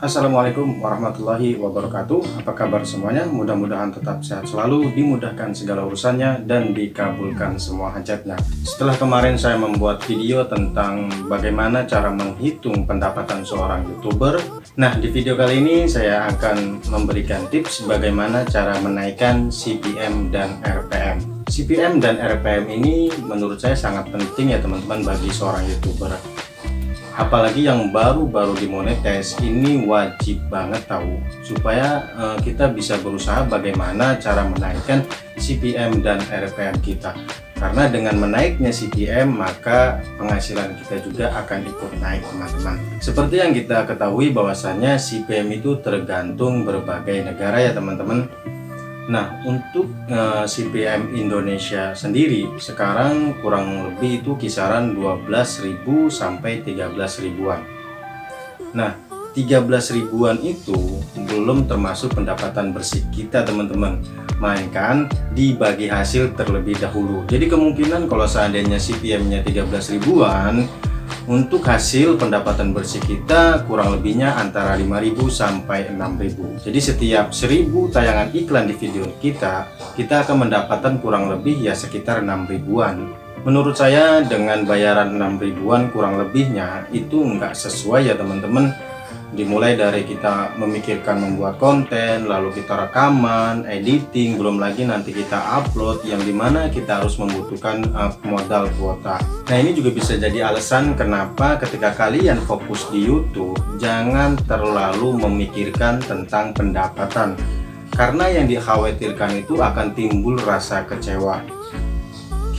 Assalamualaikum warahmatullahi wabarakatuh. Apa kabar semuanya? Mudah-mudahan tetap sehat selalu, dimudahkan segala urusannya, dan dikabulkan semua hajatnya. Setelah kemarin saya membuat video tentang bagaimana cara menghitung pendapatan seorang YouTuber. Nah, di video kali ini saya akan memberikan tips bagaimana cara menaikkan CPM dan RPM. CPM dan RPM ini menurut saya sangat penting ya teman-teman bagi seorang YouTuber. Apalagi yang baru-baru dimonetize ini wajib banget tahu supaya kita bisa berusaha bagaimana cara menaikkan CPM dan RPM kita, karena dengan menaiknya CPM maka penghasilan kita juga akan ikut naik teman-teman. Seperti yang kita ketahui bahwasannya CPM itu tergantung berbagai negara ya teman-teman. Nah, untuk CPM Indonesia sendiri sekarang kurang lebih itu kisaran 12.000 sampai 13.000-an. Nah, 13.000-an itu belum termasuk pendapatan bersih kita teman-teman, melainkan dibagi hasil terlebih dahulu. Jadi kemungkinan kalau seandainya CPM-nya 13.000-an, untuk hasil pendapatan bersih kita kurang lebihnya antara 5.000 sampai 6.000. Jadi setiap 1.000 tayangan iklan di video kita akan mendapatkan kurang lebih ya sekitar 6.000-an. Menurut saya dengan bayaran 6.000-an kurang lebihnya itu nggak sesuai ya teman-teman. Dimulai dari kita memikirkan membuat konten, lalu kita rekaman, editing, belum lagi nanti kita upload, yang dimana kita harus membutuhkan modal kuota. Nah, ini juga bisa jadi alasan kenapa ketika kalian fokus di YouTube jangan terlalu memikirkan tentang pendapatan, karena yang dikhawatirkan itu akan timbul rasa kecewa.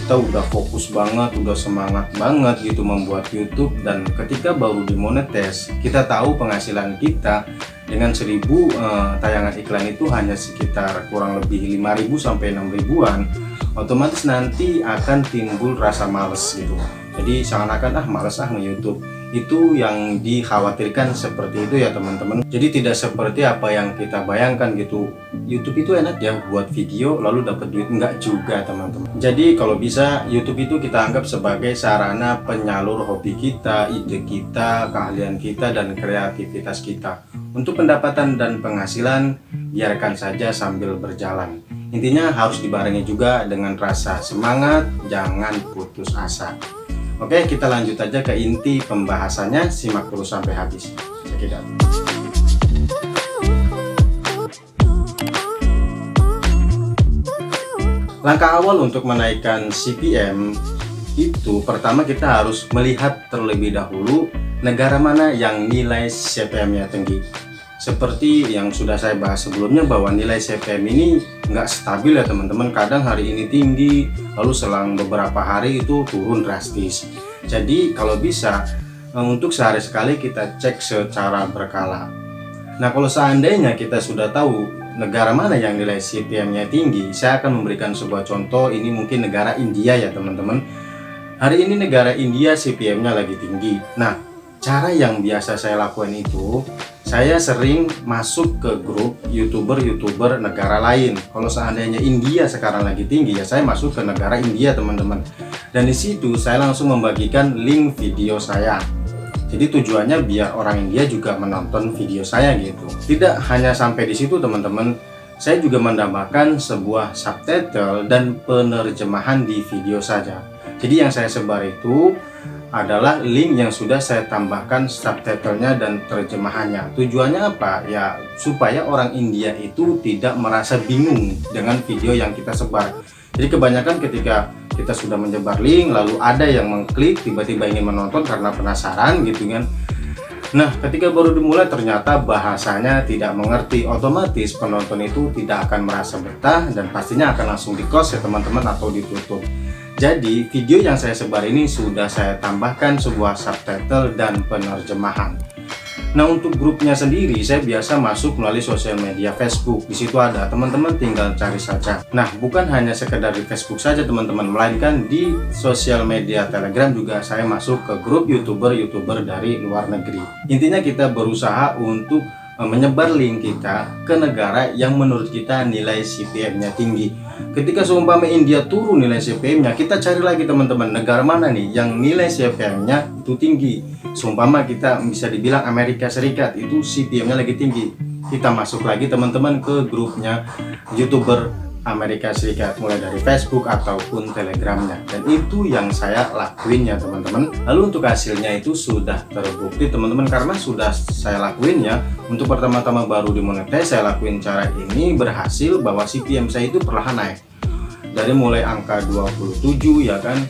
Kita udah fokus banget, udah semangat banget gitu membuat YouTube, dan ketika baru dimonetize kita tahu penghasilan kita dengan 1.000 tayangan iklan itu hanya sekitar kurang lebih 5.000 sampai 6.000-an, otomatis nanti akan timbul rasa males gitu. Jadi seakan-akan males nge-YouTube. Itu yang dikhawatirkan seperti itu ya teman-teman. Jadi tidak seperti apa yang kita bayangkan gitu. YouTube itu enak ya buat video lalu dapat duit, enggak juga teman-teman. Jadi kalau bisa YouTube itu kita anggap sebagai sarana penyalur hobi kita, ide kita, keahlian kita, dan kreativitas kita. Untuk pendapatan dan penghasilan biarkan saja sambil berjalan. Intinya harus dibarengi juga dengan rasa semangat, jangan putus asa. Oke, kita lanjut aja ke inti pembahasannya, simak terus sampai habis. Check it out. Langkah awal untuk menaikkan CPM itu pertama kita harus melihat terlebih dahulu negara mana yang nilai CPM-nya tinggi. Seperti yang sudah saya bahas sebelumnya bahwa nilai CPM ini nggak stabil ya teman-teman. Kadang hari ini tinggi, lalu selang beberapa hari itu turun drastis. Jadi kalau bisa untuk sehari sekali kita cek secara berkala. Nah, kalau seandainya kita sudah tahu negara mana yang nilai CPM-nya tinggi, saya akan memberikan sebuah contoh. Ini mungkin negara India ya teman-teman. Hari ini negara India CPM-nya lagi tinggi. Nah, cara yang biasa saya lakukan itu, saya sering masuk ke grup YouTuber negara lain. Kalau seandainya India sekarang lagi tinggi ya saya masuk ke negara India teman-teman. Dan di situ saya langsung membagikan link video saya. Jadi tujuannya biar orang India juga menonton video saya gitu. Tidak hanya sampai di situ teman-teman, saya juga menambahkan sebuah subtitle dan penerjemahan di video saja. Jadi yang saya sebar itu adalah link yang sudah saya tambahkan subtitlenya dan terjemahannya. Tujuannya apa? Ya supaya orang India itu tidak merasa bingung dengan video yang kita sebar. Jadi kebanyakan ketika kita sudah menyebar link lalu ada yang mengklik tiba-tiba ingin menonton karena penasaran gitu kan. Nah, ketika baru dimulai ternyata bahasanya tidak mengerti, otomatis penonton itu tidak akan merasa betah dan pastinya akan langsung di-close ya teman-teman atau ditutup. Jadi video yang saya sebar ini sudah saya tambahkan sebuah subtitle dan penerjemahan. Nah, untuk grupnya sendiri saya biasa masuk melalui sosial media Facebook. Di situ ada, teman-teman tinggal cari saja. Nah, bukan hanya sekedar di Facebook saja teman-teman, melainkan di sosial media Telegram juga saya masuk ke grup YouTuber dari luar negeri. Intinya kita berusaha untuk menyebar link kita ke negara yang menurut kita nilai CPM-nya tinggi. Ketika seumpama India turun nilai CPM-nya, kita cari lagi teman-teman, negara mana nih yang nilai CPM-nya itu tinggi. Seumpama kita bisa dibilang Amerika Serikat, itu CPM-nya lagi tinggi. Kita masuk lagi teman-teman ke grupnya YouTuber Amerika Serikat, mulai dari Facebook ataupun Telegramnya, dan itu yang saya lakuin ya teman-teman. Lalu untuk hasilnya itu sudah terbukti teman-teman, karena sudah saya lakuin ya. Untuk pertama-tama baru dimonetize, saya lakuin cara ini, berhasil bahwa CPM saya itu perlahan naik dari mulai angka 27 ya kan,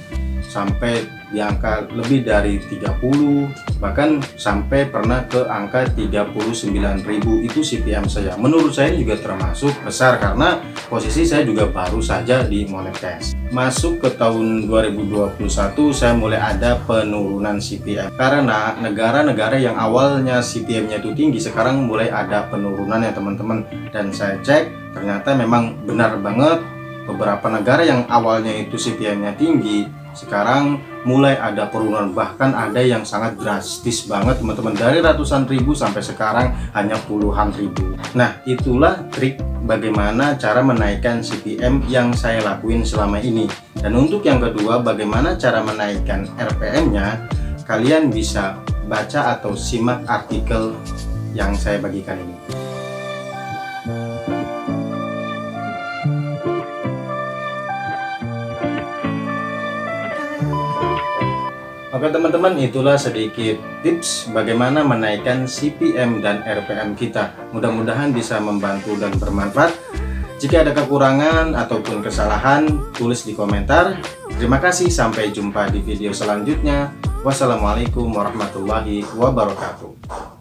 sampai di angka lebih dari 30, bahkan sampai pernah ke angka 39.000 itu CPM saya. Menurut saya juga termasuk besar karena posisi saya juga baru saja di monetize. Masuk ke tahun 2021 saya mulai ada penurunan CPM karena negara-negara yang awalnya CPM-nya itu tinggi sekarang mulai ada penurunan ya teman-teman. Dan saya cek ternyata memang benar banget, beberapa negara yang awalnya itu CPM-nya tinggi sekarang mulai ada penurunan, bahkan ada yang sangat drastis banget teman-teman, dari ratusan ribu sampai sekarang hanya puluhan ribu. Nah, itulah trik bagaimana cara menaikkan CPM yang saya lakuin selama ini. Dan untuk yang kedua, bagaimana cara menaikkan RPM-nya, kalian bisa baca atau simak artikel yang saya bagikan ini. Oke teman-teman, itulah sedikit tips bagaimana menaikkan CPM dan RPM kita. Mudah-mudahan bisa membantu dan bermanfaat. Jika ada kekurangan ataupun kesalahan, tulis di komentar. Terima kasih, sampai jumpa di video selanjutnya. Wassalamualaikum warahmatullahi wabarakatuh.